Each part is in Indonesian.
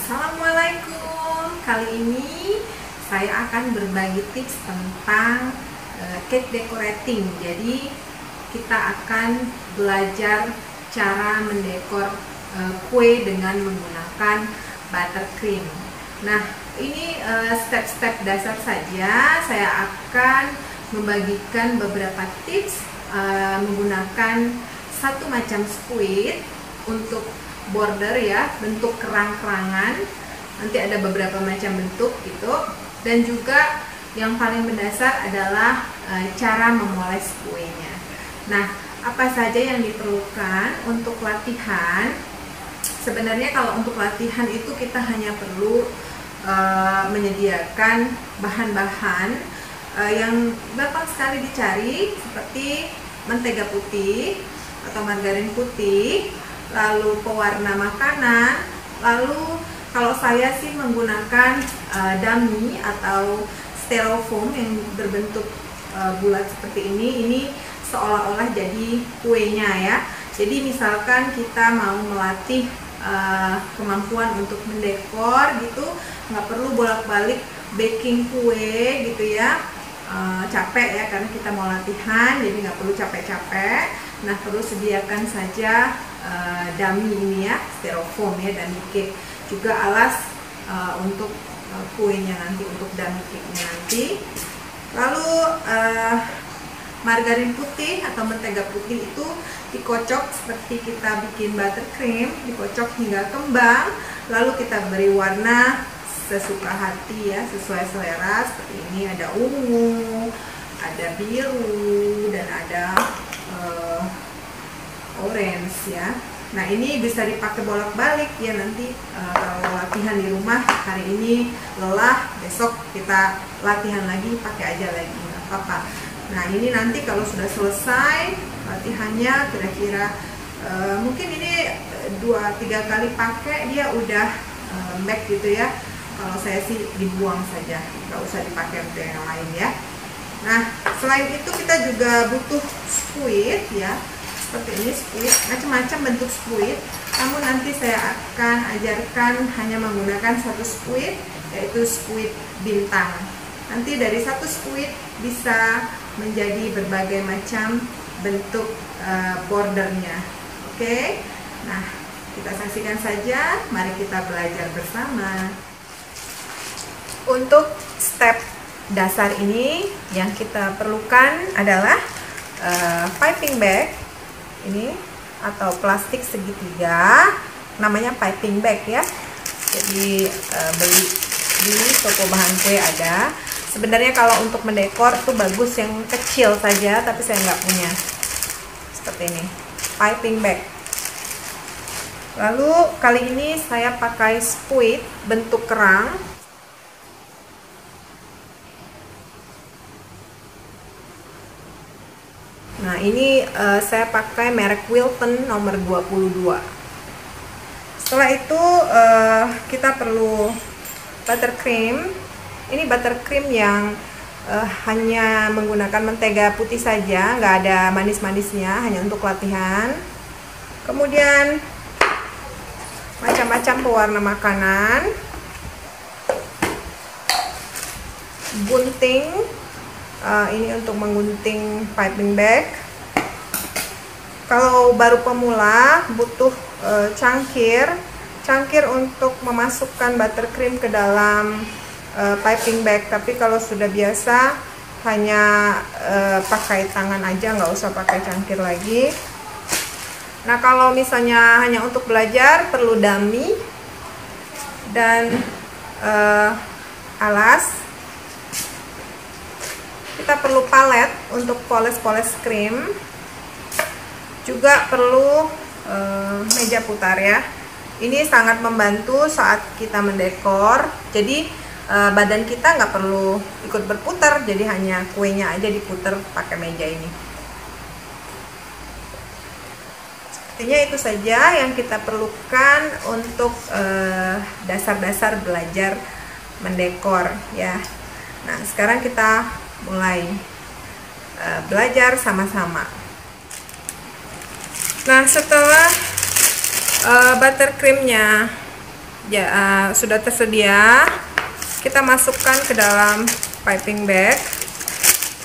Assalamualaikum. Kali ini saya akan berbagi tips tentang cake decorating. Jadi kita akan belajar cara mendekor kue dengan menggunakan buttercream. Nah, ini step-step dasar saja. Saya akan membagikan beberapa tips menggunakan satu macam squid untuk border ya, bentuk kerang-kerangan. Nanti ada beberapa macam bentuk gitu. Dan juga yang paling mendasar adalah cara memoles kuenya. Nah, apa saja yang diperlukan untuk latihan? Sebenarnya kalau untuk latihan itu kita hanya perlu menyediakan bahan-bahan yang gampang sekali dicari, seperti mentega putih atau margarin putih, lalu pewarna makanan, lalu kalau saya sih menggunakan dummy atau styrofoam yang berbentuk bulat seperti ini seolah-olah jadi kuenya ya. Jadi misalkan kita mau melatih kemampuan untuk mendekor gitu, nggak perlu bolak-balik baking kue gitu ya, capek ya karena kita mau latihan, jadi nggak perlu capek-capek. Nah, perlu sediakan saja dummy ini ya, styrofoam ya, dummy cake, juga alas untuk kuenya nanti, untuk dummy cake-nya nanti. Lalu margarin putih atau mentega putih itu dikocok seperti kita bikin buttercream, dikocok hingga kembang, lalu kita beri warna sesuka hati ya, sesuai selera. Seperti ini ada ungu, ada biru, dan ada orange ya. Nah, ini bisa dipakai bolak-balik ya, nanti kalau latihan di rumah hari ini lelah, besok kita latihan lagi, pakai aja lagi, nggak apa-apa. Nah, ini nanti kalau sudah selesai latihannya, kira-kira mungkin ini 2-3 kali pakai dia udah lembek gitu ya. Kalau saya sih dibuang saja, nggak usah dipakai untuk yang lain ya. Nah, selain itu kita juga butuh squid ya, seperti ini squid, macam-macam bentuk squid. Namun nanti saya akan ajarkan hanya menggunakan satu squid, yaitu squid bintang. Nanti dari satu squid bisa menjadi berbagai macam bentuk bordernya. Oke, nah kita saksikan saja. Mari kita belajar bersama. Untuk step dasar ini yang kita perlukan adalah piping bag ini atau plastik segitiga, namanya piping bag ya. Jadi beli di toko bahan kue ada. Sebenarnya kalau untuk mendekor itu bagus yang kecil saja, tapi saya nggak punya. Seperti ini, piping bag. Lalu kali ini saya pakai squid bentuk kerang. Nah, ini saya pakai merek Wilton nomor 22. Setelah itu kita perlu buttercream. Ini buttercream yang hanya menggunakan mentega putih saja, nggak ada manis-manisnya, hanya untuk latihan. Kemudian macam-macam pewarna makanan, gunting. Ini untuk menggunting piping bag. Kalau baru pemula butuh cangkir untuk memasukkan buttercream ke dalam piping bag. Tapi kalau sudah biasa hanya pakai tangan aja, nggak usah pakai cangkir lagi. Nah, kalau misalnya hanya untuk belajar perlu dummy dan alas. Kita perlu palet untuk poles-poles krim, juga perlu meja putar ya. Ini sangat membantu saat kita mendekor. Jadi badan kita nggak perlu ikut berputar, jadi hanya kuenya aja diputar pakai meja ini. Sepertinya itu saja yang kita perlukan untuk dasar-dasar belajar mendekor ya. Nah, sekarang kita mulai belajar sama-sama. Nah, setelah buttercreamnya sudah tersedia, kita masukkan ke dalam piping bag.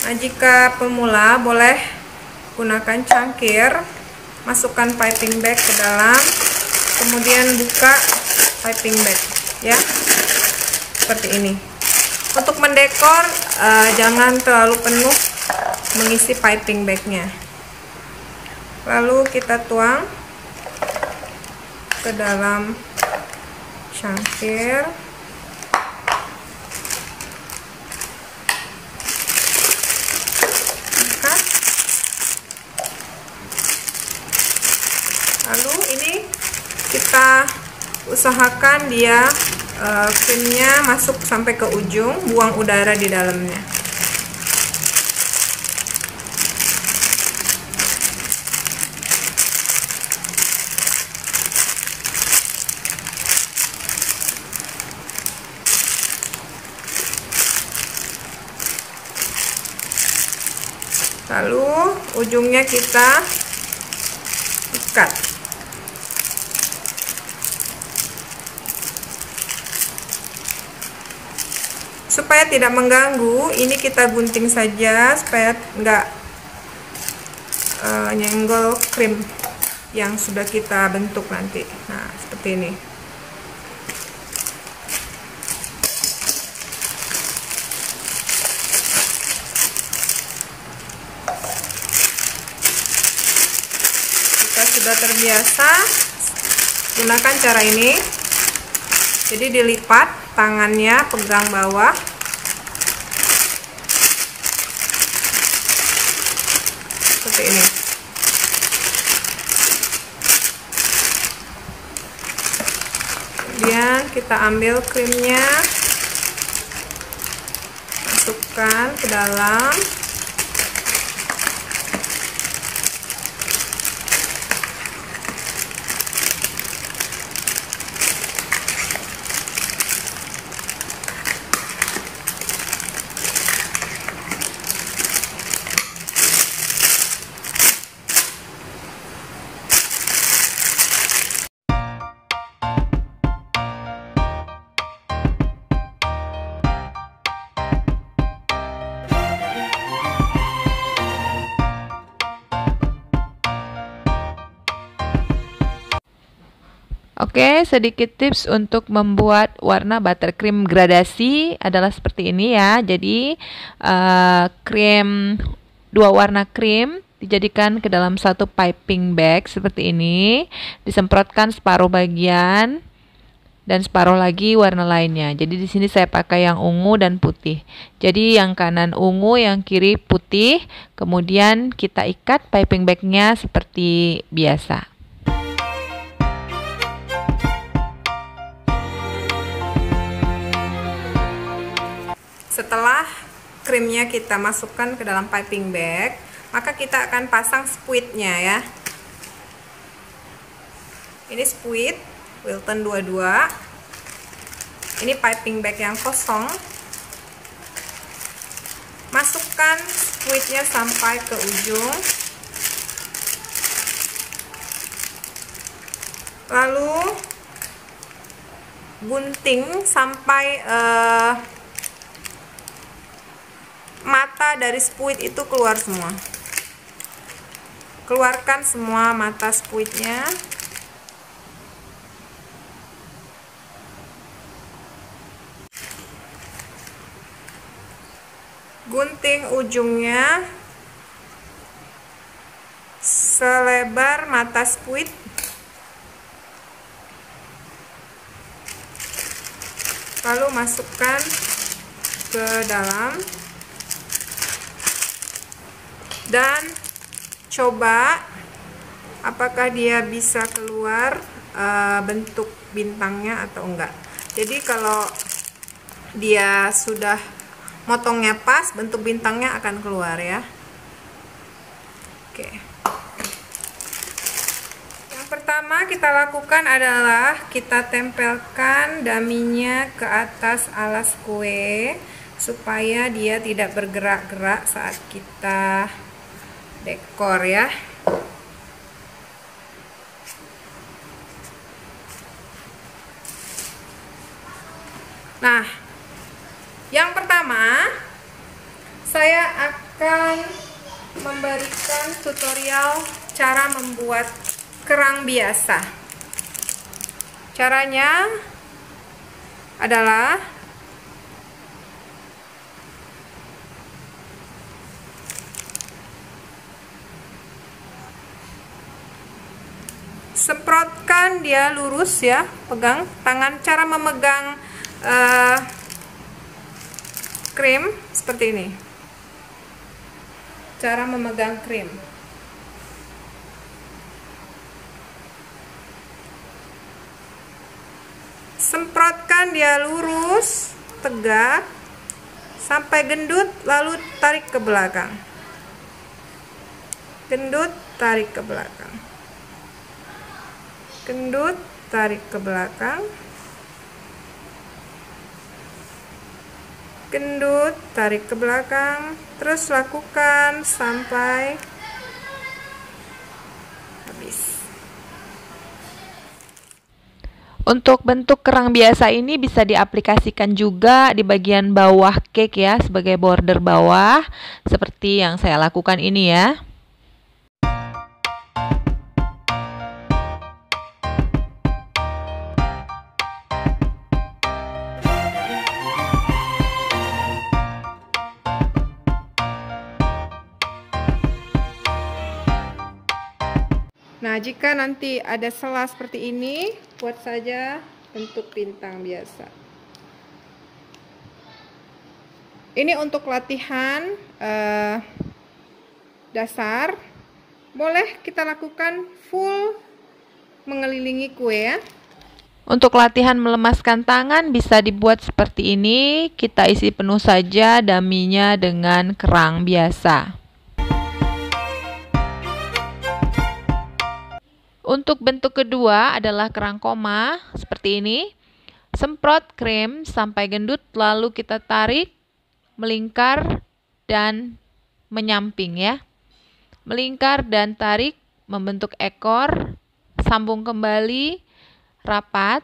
Nah, jika pemula boleh gunakan cangkir, masukkan piping bag ke dalam, kemudian buka piping bag ya, seperti ini. Untuk mendekor jangan terlalu penuh mengisi piping bagnya. Lalu kita tuang ke dalam cangkir. Lalu ini kita usahakan dia krimnya masuk sampai ke ujung, buang udara di dalamnya. Lalu ujungnya kita ikat. Supaya tidak mengganggu, ini kita gunting saja supaya enggak nyenggol krim yang sudah kita bentuk nanti. Nah, seperti ini. Jika sudah terbiasa, gunakan cara ini. Jadi dilipat, tangannya pegang bawah, seperti ini. Kemudian kita ambil krimnya, masukkan ke dalam. Oke, sedikit tips untuk membuat warna buttercream gradasi adalah seperti ini ya. Jadi krim, dua warna krim dijadikan ke dalam satu piping bag seperti ini, disemprotkan separuh bagian dan separuh lagi warna lainnya. Jadi di sini saya pakai yang ungu dan putih. Jadi yang kanan ungu, yang kiri putih. Kemudian kita ikat piping bagnya seperti biasa. Setelah krimnya kita masukkan ke dalam piping bag, maka kita akan pasang spuitnya ya. Ini spuit Wilton 22. Ini piping bag yang kosong. Masukkan spuitnya sampai ke ujung. Lalu gunting sampai mata dari spuit itu keluar semua. Keluarkan semua mata spuitnya. Gunting ujungnya selebar mata spuit. Lalu masukkan ke dalam. Dan coba apakah dia bisa keluar bentuk bintangnya atau enggak. Jadi kalau dia sudah motongnya pas, bentuk bintangnya akan keluar ya. Oke. Yang pertama kita lakukan adalah kita tempelkan daminya ke atas alas kue supaya dia tidak bergerak-gerak saat kita dekor ya. Nah, yang pertama saya akan memberikan tutorial cara membuat kerang biasa. Caranya adalah semprotkan dia lurus ya, pegang tangan. Cara memegang krim seperti ini. Cara memegang krim. Semprotkan dia lurus, tegak sampai gendut, lalu tarik ke belakang. Gendut, tarik ke belakang. Gendut, tarik ke belakang. Gendut, tarik ke belakang. Terus lakukan sampai habis. Untuk bentuk kerang biasa ini bisa diaplikasikan juga di bagian bawah cake ya, sebagai border bawah, seperti yang saya lakukan ini ya. Nah, jika nanti ada sela seperti ini, buat saja bentuk bintang biasa. Ini untuk latihan dasar. Boleh kita lakukan full mengelilingi kue ya. Untuk latihan melemaskan tangan bisa dibuat seperti ini. Kita isi penuh saja daminya dengan kerang biasa. Untuk bentuk kedua adalah kerang koma, seperti ini. Semprot krim sampai gendut, lalu kita tarik, melingkar, dan menyamping ya. Melingkar dan tarik, membentuk ekor, sambung kembali, rapat.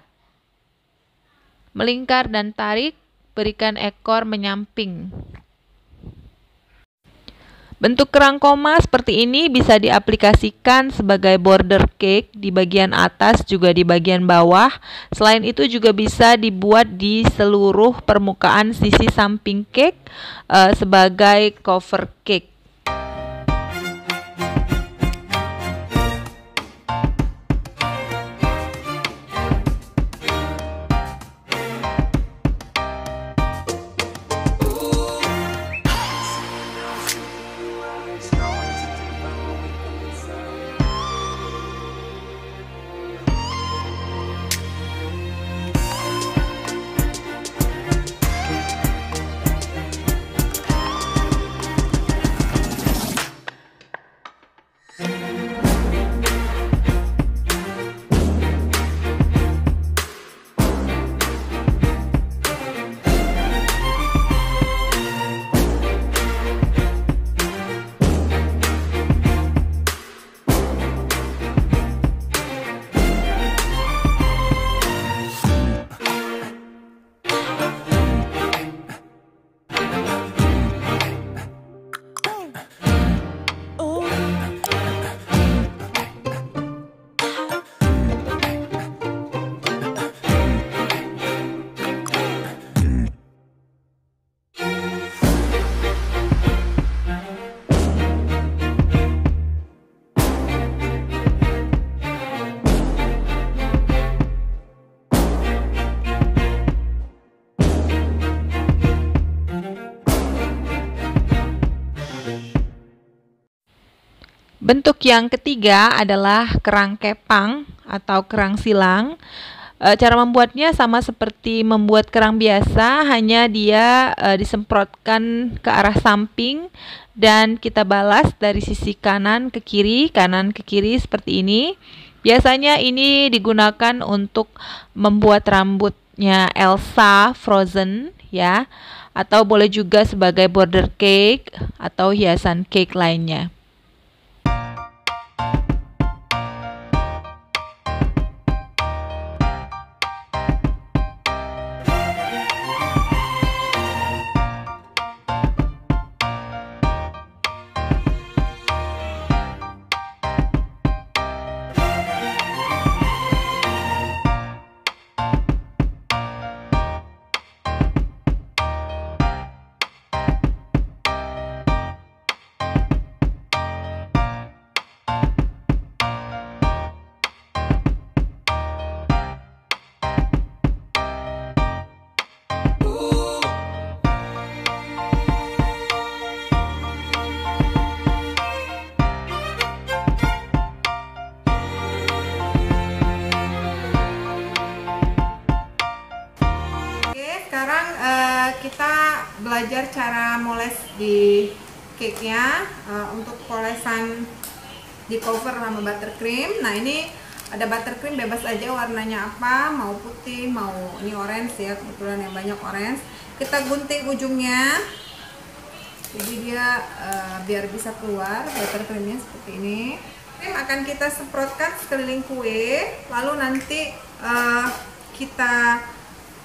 Melingkar dan tarik, berikan ekor menyamping. Bentuk kerang koma seperti ini bisa diaplikasikan sebagai border cake di bagian atas juga di bagian bawah. Selain itu juga bisa dibuat di seluruh permukaan sisi samping cake sebagai cover cake. Bentuk yang ketiga adalah kerang kepang atau kerang silang. Cara membuatnya sama seperti membuat kerang biasa, hanya dia disemprotkan ke arah samping dan kita balas dari sisi kanan ke kiri seperti ini. Biasanya ini digunakan untuk membuat rambutnya Elsa Frozen ya, atau boleh juga sebagai border cake atau hiasan cake lainnya. sekarang kita belajar cara moles di cake-nya. Untuk polesan di cover sama buttercream. Nah, ini ada buttercream bebas aja warnanya apa, mau putih, mau ini orange ya, kebetulan yang banyak orange. Kita gunting ujungnya, jadi dia biar bisa keluar buttercreamnya seperti ini. Krim akan kita semprotkan sekeliling kue, lalu nanti kita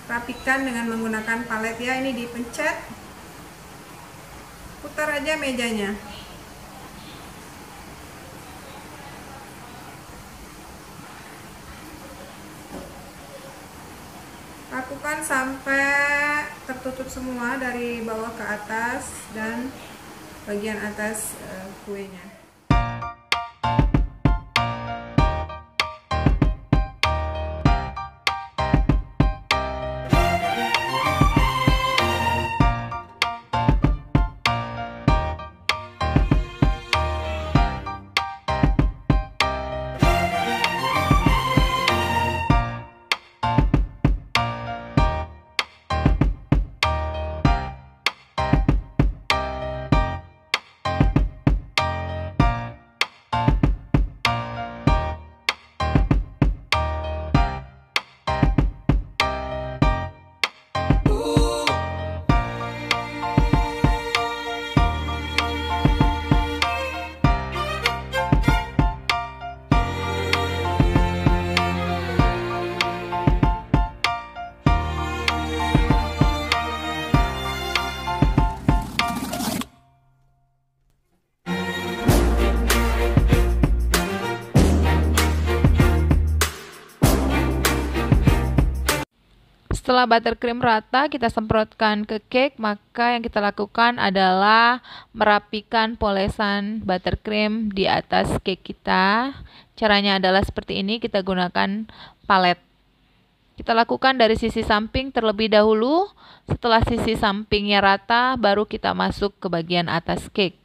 rapikan dengan menggunakan palet ya. Ini dipencet, putar aja mejanya. Lakukan sampai tertutup semua dari bawah ke atas dan bagian atas kuenya. Setelah buttercream rata, kita semprotkan ke cake, maka yang kita lakukan adalah merapikan polesan buttercream di atas cake kita. Caranya adalah seperti ini, kita gunakan palet. Kita lakukan dari sisi samping terlebih dahulu. Setelah sisi sampingnya rata, baru kita masuk ke bagian atas cake.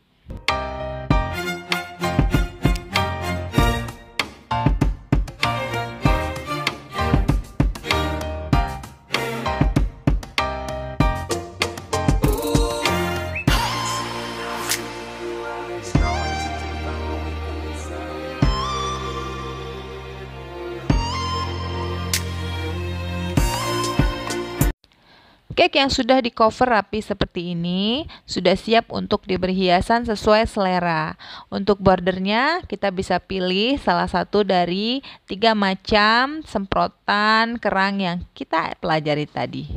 Cake yang sudah di cover rapi seperti ini sudah siap untuk diberi hiasan sesuai selera. Untuk bordernya kita bisa pilih salah satu dari 3 macam semprotan kerang yang kita pelajari tadi.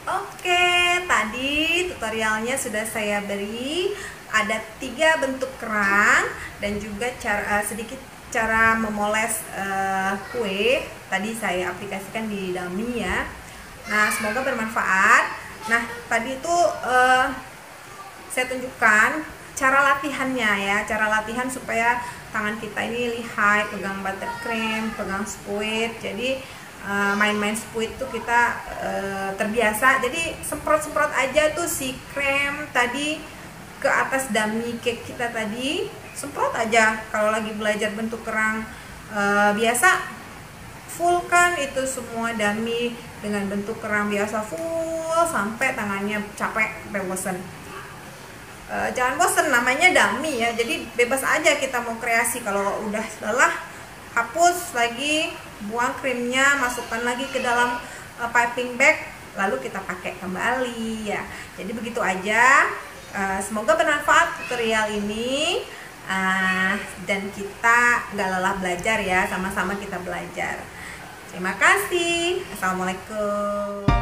Oke, tadi tutorialnya sudah saya beri. Ada 3 bentuk kerang dan juga sedikit cara memoles kue. Tadi saya aplikasikan di dummy ya. Nah, semoga bermanfaat. Nah, tadi itu saya tunjukkan cara latihannya ya, cara latihan supaya tangan kita ini lihai, pegang buttercream, pegang squid. Jadi main-main squid tuh kita terbiasa. Jadi semprot-semprot aja tuh si krem tadi ke atas dummy cake kita tadi. Semprot aja kalau lagi belajar bentuk kerang biasa. Full kan itu semua dummy dengan bentuk kerang biasa full sampai tangannya capek, sampai bosen. Jangan bosen, namanya dummy ya, jadi bebas aja kita mau kreasi. Kalau udah lelah, hapus lagi, buang krimnya, masukkan lagi ke dalam piping bag, lalu kita pakai kembali ya. Jadi begitu aja. Semoga bermanfaat tutorial ini. Dan kita nggak lelah belajar ya, sama-sama kita belajar. Terima kasih. Assalamualaikum.